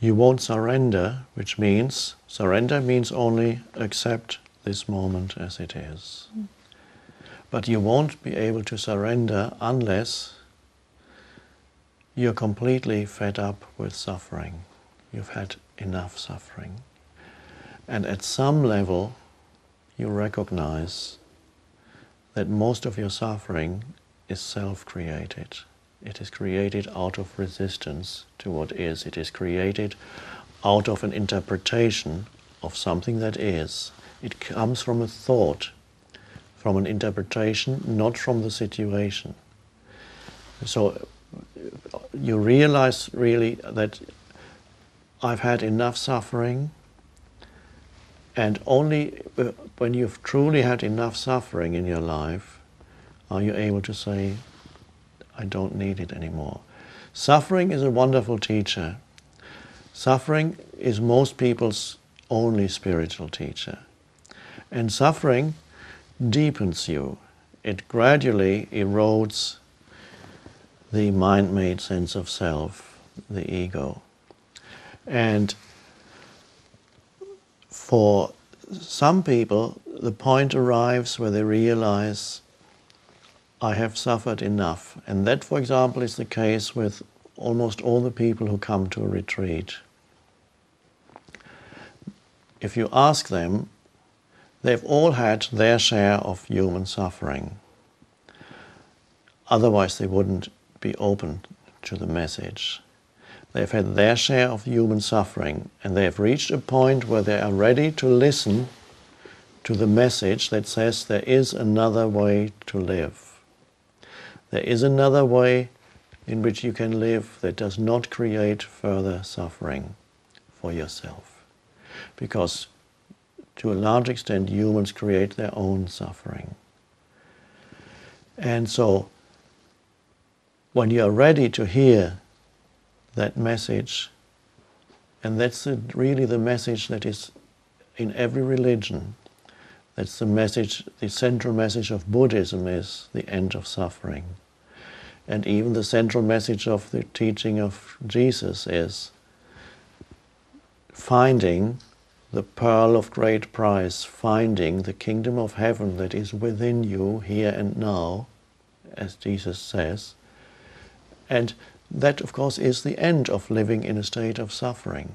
You won't surrender, which means, surrender means only accept this moment as it is. But you won't be able to surrender unless you're completely fed up with suffering. You've had enough suffering. And at some level, you recognize that most of your suffering is self-created. It is created out of resistance to what is. It is created out of an interpretation of something that is. It comes from a thought, from an interpretation, not from the situation. So you realize really that I've had enough suffering, and only when you've truly had enough suffering in your life are you able to say, I don't need it anymore. Suffering is a wonderful teacher. Suffering is most people's only spiritual teacher. And suffering deepens you. It gradually erodes the mind-made sense of self, the ego. And for some people, the point arrives where they realize, I have suffered enough. And that, for example, is the case with almost all the people who come to a retreat. If you ask them, they've all had their share of human suffering. Otherwise, they wouldn't be open to the message. They've had their share of human suffering, and they have reached a point where they are ready to listen to the message that says there is another way to live. There is another way in which you can live that does not create further suffering for yourself. Because to a large extent, humans create their own suffering. And so, when you are ready to hear that message, and that's really the message that is in every religion, that's the message, the central message of Buddhism is the end of suffering. And even the central message of the teaching of Jesus is finding the pearl of great price, finding the kingdom of heaven that is within you here and now, as Jesus says. And that, of course, is the end of living in a state of suffering.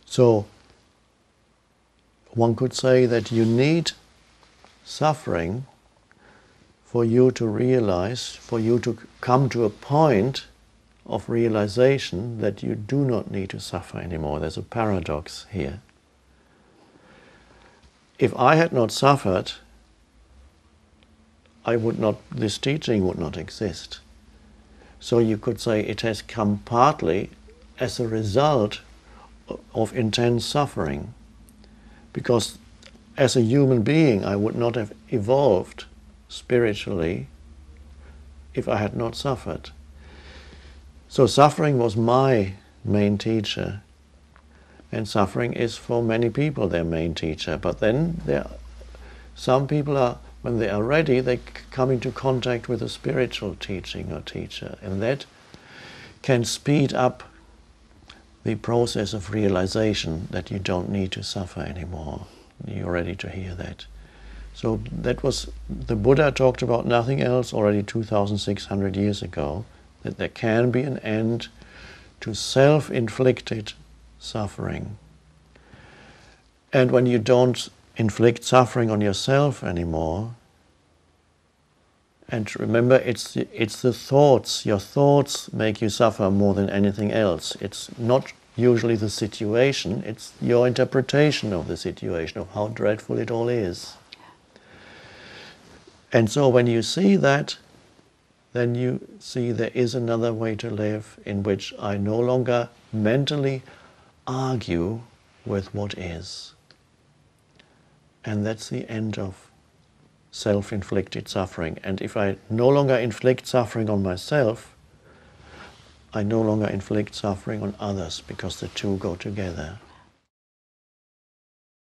So, one could say that you need suffering for you to realize, for you to come to a point of realization that you do not need to suffer anymore. There's a paradox here. If I had not suffered, this teaching would not exist. So you could say it has come partly as a result of intense suffering. Because as a human being, I would not have evolved spiritually if I had not suffered. So suffering was my main teacher, and suffering is for many people their main teacher. But then some people are, when they are ready, they come into contact with a spiritual teaching or teacher, and that can speed up the process of realization that you don't need to suffer anymore. You're ready to hear that. So that was, the Buddha talked about nothing else already 2,600 years ago, that there can be an end to self-inflicted suffering. And when you don't inflict suffering on yourself anymore, and remember, it's the thoughts. Your thoughts make you suffer more than anything else. It's not usually the situation, it's your interpretation of the situation, of how dreadful it all is. And so when you see that, then you see there is another way to live in which I no longer mentally argue with what is. And that's the end of self-inflicted suffering. And if I no longer inflict suffering on myself, I no longer inflict suffering on others, because the two go together.